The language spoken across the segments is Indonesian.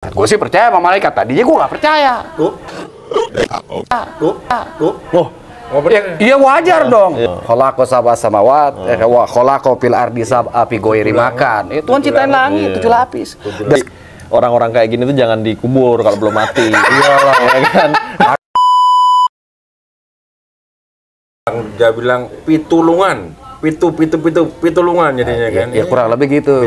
Gue sih percaya sama malaikat. Tadinya gue nggak percaya. Iya wajar dong. Kholaqo sab'a samawat, wa kholaqo fil ardi sab'a fi ghairi makan. Tuhan ciptain langit 7 lapis. Orang-orang kayak gini tuh jangan dikubur kalau belum mati. Iyalah, ya kan. Dia bilang pitulungan, pitulungan jadinya kan. Ya kurang lebih gitu.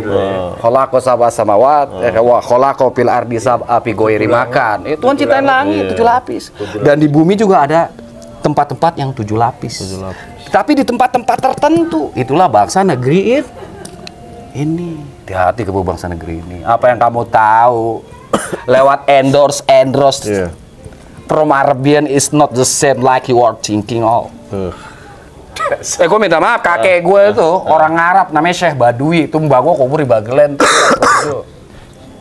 Kholaqo sab'a samawat, wa kholaqo fil ardi sab'a fi ghairi makan. Tuhan ciptain langit 7 lapis. Dan di bumi juga ada tempat-tempat yang 7 lapis. Tapi di tempat-tempat tertentu, itulah bangsa negeri ini. Hati-hati ke bangsa negeri ini. Apa yang kamu tahu lewat endorse from Arabian is not the same like you are thinking all. Gue minta maaf, kakek gue itu orang Arab namanya Syekh Badui. Itu mbak gue kubur di Bagelen.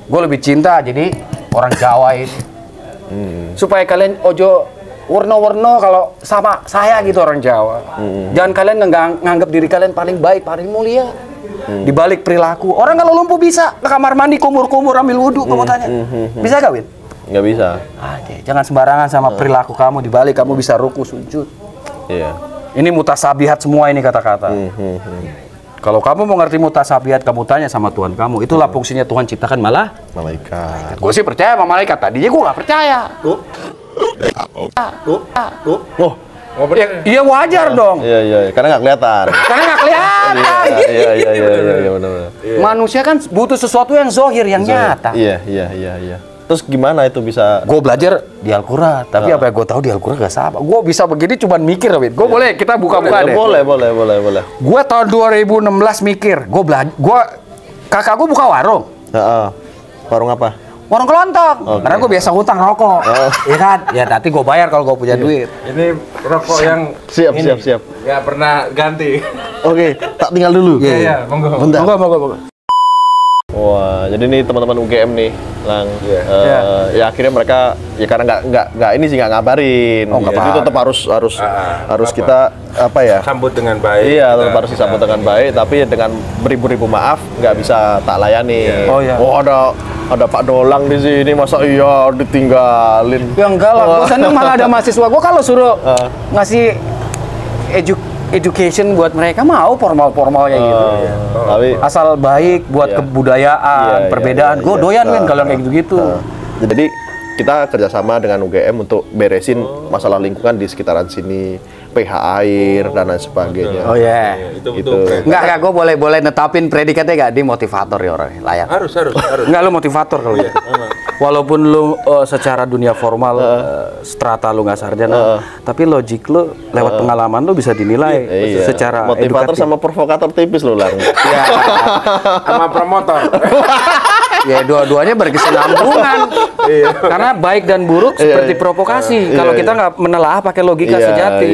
Gue lebih cinta jadi orang Jawa ini. Supaya kalian ojo warna-warna kalau sama saya gitu orang Jawa. Jangan kalian nganggap diri kalian paling baik, paling mulia. Di balik perilaku. Orang kalau lumpuh bisa ke kamar mandi kumur-kumur ambil wudhu, kamu tanya. Bisa gak, Win? Nggak bisa. Oke, jangan sembarangan sama perilaku kamu. Di balik kamu bisa ruku sujud. Iya. Ini mutasabihat semua ini kata-kata. Kalau kamu mau ngerti mutasabihat, kamu tanya sama Tuhan kamu. Itulah fungsinya Tuhan ciptakan malah malaikat. Gue sih percaya sama malaikat. Tadinya gue nggak percaya. Iya wajar dong. Iya, karena nggak kelihatan. Karena nggak kelihatan. Iya, benar. Manusia kan butuh sesuatu yang zohir, yang nyata. Iya. Terus gimana itu bisa? Gue belajar di Al-Quran, tapi apa yang gue tahu di Al-Quran gak sama. Gue bisa begini cuman mikir, Win. Gue boleh, kita buka-buka deh. Boleh. Gue tahun 2016 mikir, kakak gue buka warung. Warung apa? Warung kelontong. Karena gue biasa hutang rokok. Iya kan? Ya nanti gue bayar kalau gue punya duit. Ini rokok yang siap. nggak pernah ganti. Oke, tak tinggal dulu. Iya, monggo. Monggo. Wah, jadi nih teman-teman UGM nih, Lang. Ya akhirnya mereka ya karena nggak ini sih nggak ngabarin. Jadi tetap harus kita apa ya? Sambut dengan baik. Iya, tetap harus disambut dengan baik, tapi dengan beribu-ribu maaf nggak bisa tak layani. Oh ada Pak Dolang di sini, masa iya ditinggalin? Ya enggak lah, gue seneng malah ada mahasiswa. Gue kalau suruh ngasih education buat mereka mau formal-formalnya gitu. Tapi asal baik buat kebudayaan, perbedaan. Gue doyan Win kalau kayak gitu-gitu. Jadi kita kerjasama dengan UGM untuk beresin masalah lingkungan di sekitaran sini, pH air dan lain sebagainya. Oh iya. Itu Enggak, gue boleh netapin predikatnya gak? Dia motivator ya orangnya, layak. Harus. Enggak, lu motivator kalau gitu. Walaupun lu secara dunia formal strata lu nggak sarjana, tapi logik lu lewat pengalaman lu bisa dinilai secara motivator edukatif. sama provokator tipis lu, Lang. Ya, sama promotor. ya dua-duanya berkesinambungan. Karena baik dan buruk seperti provokasi. Kalau kita nggak menelaah pakai logika sejati.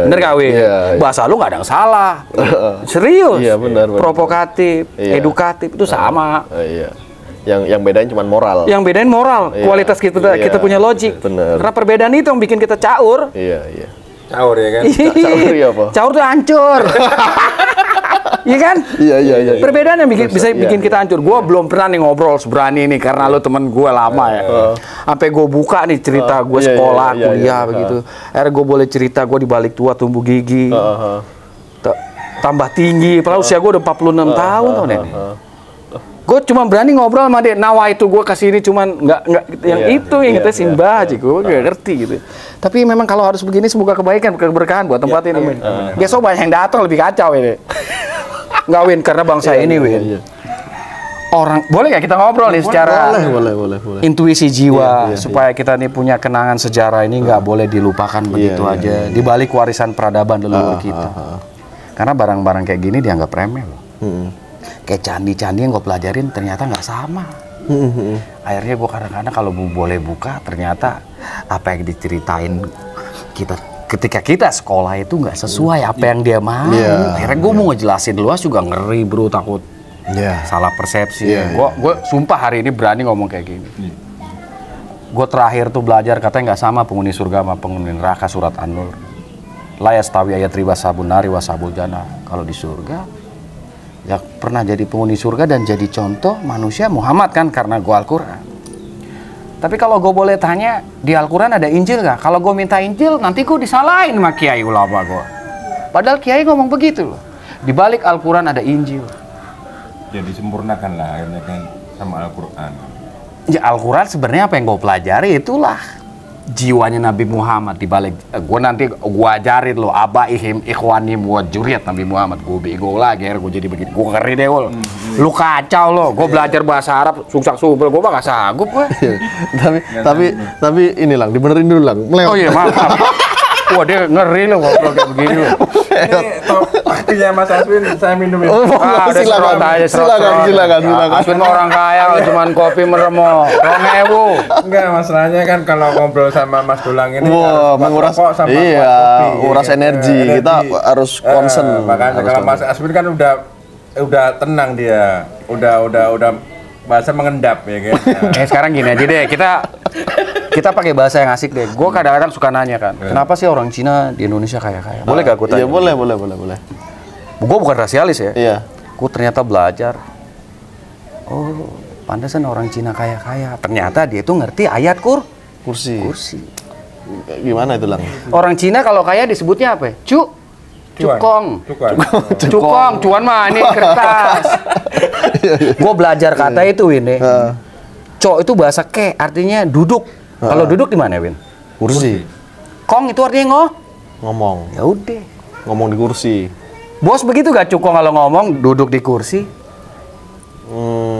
Bener gak, Win? Bahasa lu nggak ada yang salah. Serius. Iya, benar. Provokatif, edukatif itu sama. Yang bedain cuma moral. Yang bedain moral, kualitas kita punya logik. Bener. Karena perbedaan itu yang bikin kita caur. Iya. Caur ya kan? Caur ya apa? Caur tuh hancur. Iya kan? Iya. Perbedaan yang bisa bikin kita hancur. Gue belum pernah nih ngobrol seberani ini karena lo temen gue lama ya. Sampai gue buka nih cerita gue sekolah, kuliah begitu. Akhirnya gue boleh cerita gue di balik tua tumbuh gigi. Tambah tinggi, padahal usia gue udah 46 tahun tau nih. Gue cuma berani ngobrol sama dia. Nawa itu gue kasih ini cuman nggak yang itu yang kita simbah aja. Gue nggak ngerti gitu. Tapi memang kalau harus begini semoga kebaikan, keberkahan buat tempat ini. Besok banyak yang datang lebih kacau ini. Nggak, Win, karena bangsa ini, Win. Orang boleh nggak kita ngobrol nih secara boleh. intuisi jiwa supaya kita nih punya kenangan sejarah ini nggak boleh dilupakan begitu aja. Di balik warisan peradaban leluhur kita. Karena barang-barang kayak gini dianggap remeh loh. Kayak candi-candi yang gue pelajarin ternyata nggak sama. Akhirnya gue kadang-kadang kalau boleh buka ternyata apa yang diceritain kita ketika kita sekolah itu nggak sesuai apa yang dia mau. Akhirnya gue mau ngejelasin luas juga ngeri bro, takut salah persepsi. Gue sumpah hari ini berani ngomong kayak gini. Gue terakhir tuh belajar katanya nggak sama penghuni surga sama penghuni neraka, surat An-Nur. La yastawi ayat riba sabun nari wasabul jannah. Kalau di surga ya pernah jadi penghuni surga dan jadi contoh manusia Muhammad kan karena gua Al-Quran. Tapi kalau gue boleh tanya, di Al-Quran ada Injil nggak? Kalau gue minta Injil, nanti gue disalahin sama kiai ulama gue. Padahal kiai ngomong begitu loh. Di balik Al-Quran ada Injil. Ya disempurnakan lah akhirnya kan sama Al-Quran. Ya Al-Quran sebenarnya apa yang gue pelajari itulah jiwanya Nabi Muhammad di balik. Gue nanti gue ajarin lo abaihim ikhwanim wa juriyat Nabi Muhammad. Gue bego lagi, gue jadi begini. Gue ngeri deh lo. Lu kacau lo. Gue belajar bahasa Arab suksak subel. Gue mah gak sanggup gue. tapi ini Lang, dibenerin dulu Lang. Oh iya maaf. Wah dia ngeri loh kalau kayak begini loh. Ini top waktunya Mas Aswin, saya minum ya. Udah serot aja, silakan. Aswin mah orang kaya, cuman kopi meremo. 2.000. Enggak, masalahnya kan kalau ngobrol sama Mas Dulang ini Wah, harus menguras rokok sama iya, kopi. menguras energi. Kita harus concern. Makanya kalau Mas Aswin kan udah tenang dia. Udah bahasa mengendap ya kan. Sekarang gini aja deh, kita pakai bahasa yang asik deh. Gue kadang-kadang suka nanya kan, kenapa sih orang Cina di Indonesia kaya-kaya? Boleh gak gue tanya? Iya boleh. Gue bukan rasialis ya. Iya. Gue ternyata belajar. Oh, pantesan orang Cina kaya-kaya. Ternyata dia tuh ngerti ayat Kursi. kursi. Gimana itu Lang? Orang Cina kalau kaya disebutnya apa? Cukong. Cuan. Cuan mah ini kertas. Gue belajar kata itu ini. Cok itu bahasa ke, artinya duduk. Kalau duduk di mana, Win? Kursi. Kong itu artinya Ngomong. Ya udah. Ngomong di kursi. Bos begitu gak cukong kalau ngomong duduk di kursi?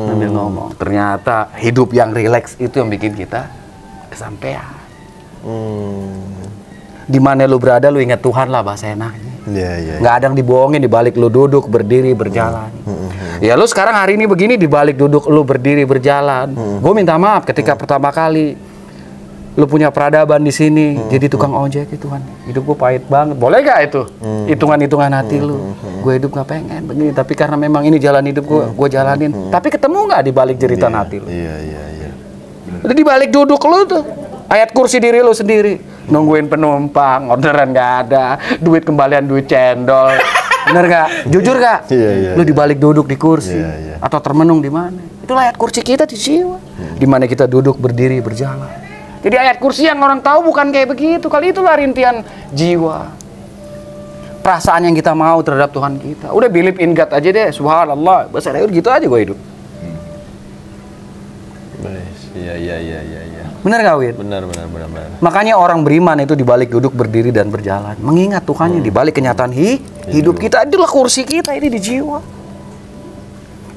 Sambil ngomong. Ternyata hidup yang rileks itu yang bikin kita kesampean. Di mana lu berada lu ingat Tuhan lah bahasa enaknya. Iya. Nggak ada yang dibohongin di balik lu duduk, berdiri, berjalan. Ya lu sekarang hari ini begini di balik duduk lu berdiri, berjalan. Gue minta maaf ketika pertama kali lu punya peradaban di sini jadi tukang ojek itu kan. Hidup gue pahit banget. Boleh gak itu? Hitungan-hitungan hati lu. Gue hidup gak pengen begini, tapi karena memang ini jalan hidup gue jalanin. Tapi ketemu nggak di balik jeritan hati lu? Iya. Udah di balik duduk lu tuh. Ayat kursi diri lu sendiri. Nungguin penumpang, orderan nggak ada, duit kembalian duit cendol. Bener nggak? Jujur nggak? Iya. Lu dibalik duduk di kursi Iya. atau termenung di mana? Itulah ayat kursi kita di jiwa. Di mana kita duduk, berdiri, berjalan. Jadi ayat kursi yang orang tahu bukan kayak begitu. Kali itulah rintian jiwa. Perasaan yang kita mau terhadap Tuhan kita. Udah believe in God aja deh. Subhanallah. Bahasa Arab gitu aja gue hidup. Iya. Bener gak, Win? Benar. Makanya orang beriman itu dibalik duduk, berdiri, dan berjalan. Mengingat Tuhannya dibalik kenyataan hidup kita. Itulah kursi kita ini di jiwa.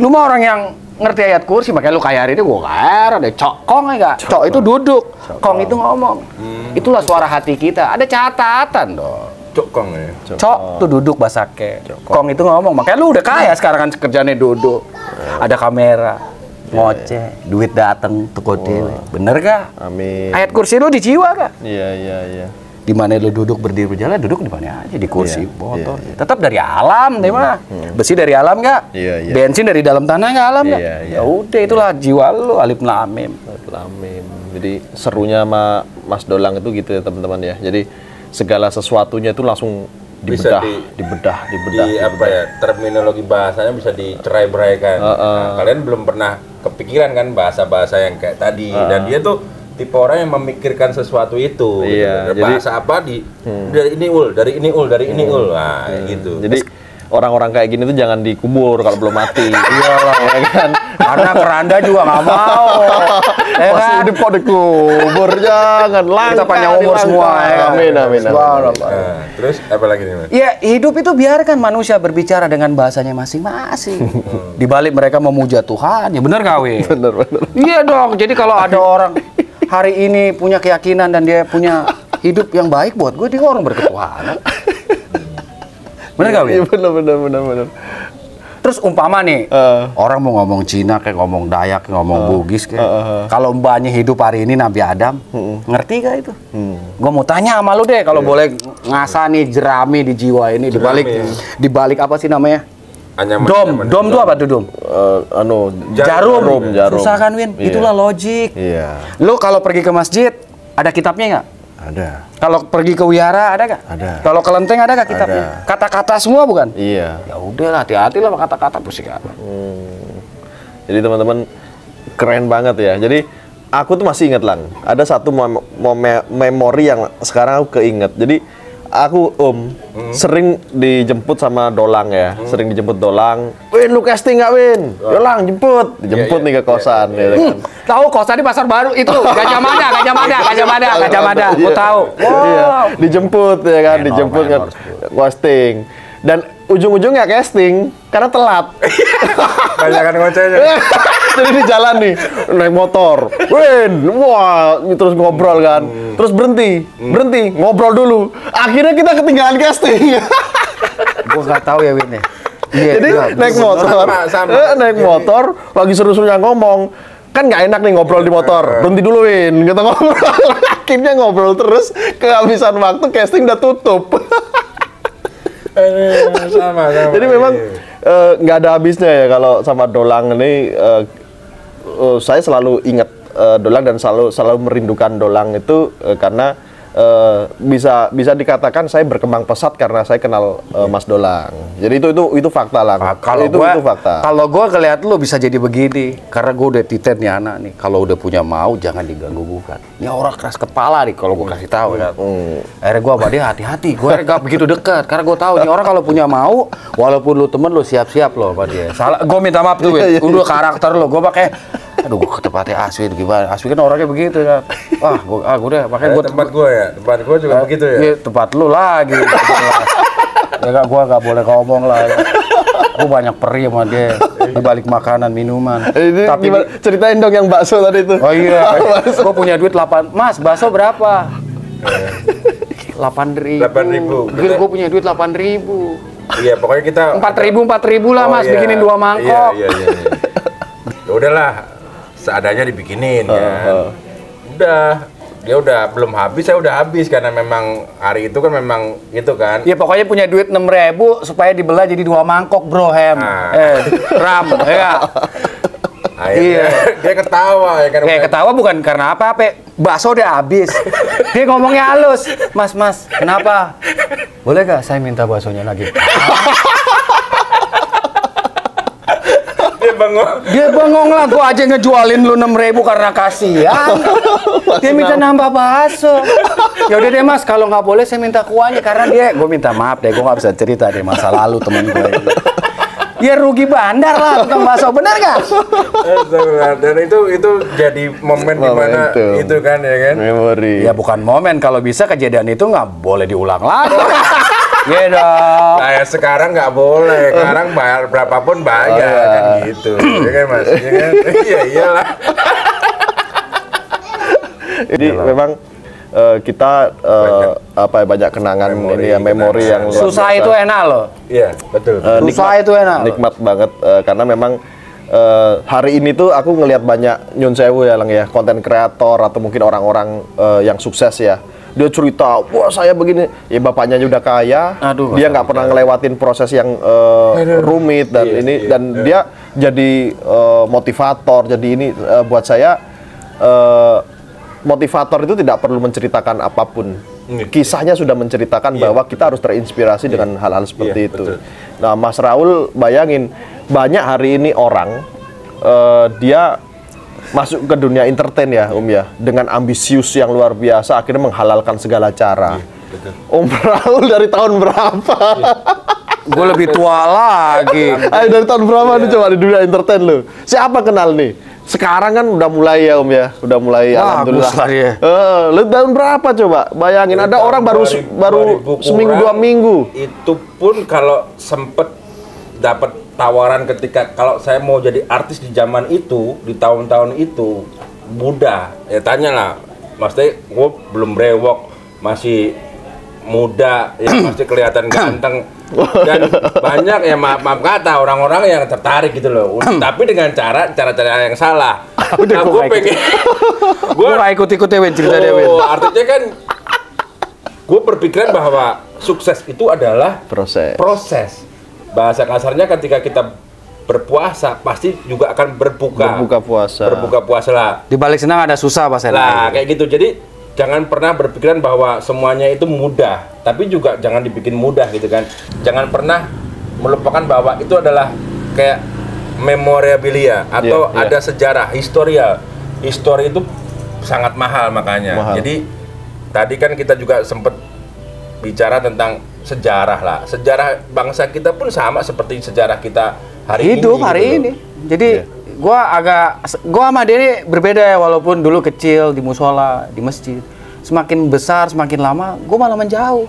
Lu mah orang yang ngerti ayat kursi, makanya lu kayak hari ini gue kaya deh. Kong ya gak? Cok itu duduk. Kong itu ngomong. Itulah suara hati kita. Ada catatan dong. Cokong ya. Cok tuh duduk bahasa ke. Kong itu ngomong. Makanya lu udah kaya sekarang kan kerjanya duduk. Ada kamera. Ngoceh, duit dateng toko dewe. Bener gak? Amin. Ayat kursi lu di jiwa gak? Iya. Di mana lu duduk berdiri berjalan, duduk di mana aja di kursi motor. Iya. Tetap dari alam, deh mah. Besi dari alam gak? Iya. Bensin dari dalam tanah gak alam gak? Iya. Ya udah itulah jiwa lu alif lam mim. Jadi serunya sama Mas Dolang itu gitu ya teman-teman ya. Jadi segala sesuatunya itu langsung dibedah. Apa ya, terminologi bahasanya bisa dicerai-beraikan. Nah, kalian belum pernah kepikiran kan bahasa-bahasa yang kayak tadi. Dan dia tuh tipe orang yang memikirkan sesuatu itu. Iya, gitu. Bahasa apa dari ini ul. Nah, gitu. Jadi orang-orang kayak gini tuh jangan dikubur kalau belum mati. Iyalah ya kan. Karena keranda juga nggak mau. Masih hidup kok dikubur, jangan lah. Kita panjang umur semua ya. Amin. Terus apa lagi nih, Mas? Ya hidup itu biarkan manusia berbicara dengan bahasanya masing-masing. Di balik mereka memuja Tuhan, ya bener gak Wi? Bener. Iya dong. Jadi kalau ada orang hari ini punya keyakinan dan dia punya hidup yang baik buat gue, dia orang berketuhanan. Bener gak, Win? Iya bener. Terus umpama nih, orang mau ngomong Cina, kayak ngomong Dayak, kayak ngomong Bugis, kayak kalau mbaknya hidup hari ini Nabi Adam, ngerti gak itu? Gue mau tanya sama lu deh, kalau boleh ngasah nih jerami di jiwa ini, dibalik apa sih namanya? Dom tuh apa tuh dom? Jarum. Susah kan, Win? Iya. Itulah logik. Iya. Lu kalau pergi ke masjid, ada kitabnya nggak? Ada. Kalau pergi ke wihara ada nggak? Ada. Kalau ke lenteng ada nggak kitabnya? Kata-kata semua bukan? Iya. Ya udahlah, hati-hati lah sama kata-kata pusing apa. Jadi teman-teman keren banget ya. Jadi aku tuh masih inget Lang. Ada satu memori yang sekarang aku keinget. Jadi aku sering dijemput sama Dolang ya. Sering dijemput Dolang. Win, lu casting nggak Win? Dolang jemput. Dijemput nih ke kosan. Gitu kan. Tahu kosan di Pasar Baru itu. Gajah Mada. Aku tahu. Iya, dijemput ya kan, dijemput kan casting. Dan ujung-ujungnya casting karena telat. Banyakan ngocehnya. Jadi di jalan nih, naik motor, Win, wah, terus ngobrol kan, terus berhenti, ngobrol dulu. Akhirnya kita ketinggalan casting. Gua nggak tahu ya Win ya. Jadi naik motor, naik motor, lagi seru-serunya ngomong, kan nggak enak nih ngobrol di motor. Berhenti dulu Win, kita ngobrol. Akhirnya ngobrol terus, kehabisan waktu casting udah tutup. Sama. Jadi memang nggak ada habisnya ya kalau sama Dolang ini. Saya selalu ingat Dolang dan selalu merindukan Dolang itu karena bisa dikatakan saya berkembang pesat karena saya kenal Mas Dolang. Jadi itu fakta lah. Itu fakta. Kalau gue ngeliat lu bisa jadi begini, karena gue udah titen nih anak nih. Kalau udah punya mau jangan diganggu gugat. Ini orang keras kepala nih kalau gue kasih tahu kan. Akhirnya gue sama dia hati-hati. Gue gak begitu dekat karena gue tahu nih orang kalau punya mau, walaupun lu temen lu siap-siap loh sama dia. Salah, gue minta maaf tuh, udah karakter lo. Gue pakai aduh, gue ke tempatnya Aswi gimana? Aswi kan orangnya begitu kan. Wah, gue deh, makanya gue tempat gue ya. Tempat gue juga begitu ya. Iya, tempat lu lagi. Ya gak, gue gak boleh ngomong lah. Gue banyak peri sama dia di balik makanan, minuman. Ini tapi gimana? Ceritain dong yang bakso tadi itu. Oh iya, gue punya duit 8. Mas, bakso berapa? 8.000. 8.000. Gue punya duit 8.000. Iya, pokoknya kita 4.000 lah Mas, bikinin 2 mangkok. Iya. Ya udahlah, seadanya dibikinin ya. Dia udah belum habis, saya udah habis karena memang hari itu kan memang gitu kan. Iya, pokoknya punya duit 6.000 supaya dibelah jadi 2 mangkok bro ham. Ram, ya. Iya. Dia ketawa ya kan. Kayak ketawa bukan karena apa-apa. Bakso udah habis. Dia ngomongnya halus. Mas, kenapa? Boleh gak saya minta baksonya lagi? Dia bengong lah, gua aja ngejualin lu 6.000 karena kasihan. Dia minta nambah bakso. Ya udah deh Mas, kalau nggak boleh saya minta kuahnya karena gue minta maaf deh, gue nggak bisa cerita deh masa lalu temen gue. Ya rugi bandar lah tukang bakso, bener nggak? Dan itu jadi momen dimana itu kan ya kan? Memori. Ya bukan momen, kalau bisa kejadian itu nggak boleh diulang lagi. Iya dong. Nah ya sekarang nggak boleh, sekarang bayar berapapun bayar kan gitu, ya kan Mas? Ya kan? Iya iyalah. Jadi memang kita banyak kenangan memori yang luar susah biasa. Itu enak loh. Iya betul. Susah itu enak. Nikmat banget karena memang hari ini tuh aku ngelihat banyak nyun sewu ya Lang ya, konten kreator atau mungkin orang-orang yang sukses ya. Dia cerita, wah saya begini, ya bapaknya udah kaya, dia nggak pernah ngelewatin proses yang rumit dan dia jadi motivator. Jadi ini buat saya motivator itu tidak perlu menceritakan apapun. Kisahnya sudah menceritakan bahwa kita harus terinspirasi dengan hal-hal seperti itu. Betul. Nah, Mas Raul bayangin banyak hari ini orang dia masuk ke dunia entertain ya ya, dengan ambisius yang luar biasa, akhirnya menghalalkan segala cara. Om Raul dari tahun berapa? Gue lebih tua lagi. Ayo dari tahun berapa nih coba di dunia entertain lo? Siapa kenal nih? Sekarang kan udah mulai ya ya, udah mulai alhamdulillah. Lu tahun berapa coba? Bayangin ada orang baru seminggu 2 minggu. Itu pun kalau sempet dapat tawaran ketika kalau saya mau jadi artis di zaman itu, di tahun-tahun itu mudah. Ya tanyalah, maksudnya gue belum brewok, masih muda, ya masih kelihatan ganteng dan banyak ya maaf kata orang-orang yang tertarik gitu loh. Tapi dengan cara yang salah. Udah gue pengen, gue nggak ikut-ikut ya cerita Dewen. Artinya kan gue berpikiran bahwa sukses itu adalah proses. Bahasa kasarnya ketika kita berpuasa pasti juga akan berbuka puasa lah. Di balik senang ada susah Pak Sena. Nah, kayak gitu. Jadi jangan pernah berpikiran bahwa semuanya itu mudah, tapi juga jangan dibikin mudah gitu kan. Jangan pernah melupakan bahwa itu adalah kayak memorabilia atau ada sejarah, historial. Histori itu sangat mahal makanya. Mahal. Jadi tadi kan kita juga sempat bicara tentang sejarah lah. Sejarah bangsa kita pun sama seperti sejarah kita hari Hidup ini. hari gitu loh. ini. Jadi gua sama Denny berbeda ya, walaupun dulu kecil di musola, di masjid. Semakin besar, semakin lama, gua malah menjauh.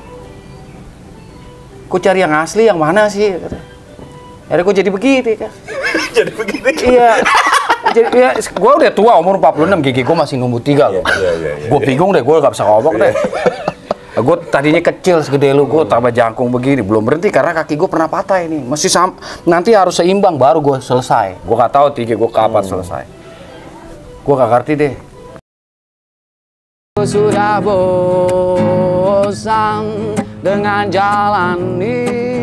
Gua cari yang asli, yang mana sih? Akhirnya gua jadi begitu kan. Jadi begitu. Iya. Jadi ya, gua udah tua, umur 46, gigi gua masih numbuh 3 loh. Iya. Gua bingung deh, gua nggak bisa ngomong deh. Gue tadinya kecil segede lu, gue tambah jangkung begini, belum berhenti karena kaki gue pernah patah ini. Masih nanti harus seimbang baru gue selesai. Gue nggak tahu tinggi gue kapan selesai. Gue nggak ngerti deh. Sudah bosan dengan jalan ini.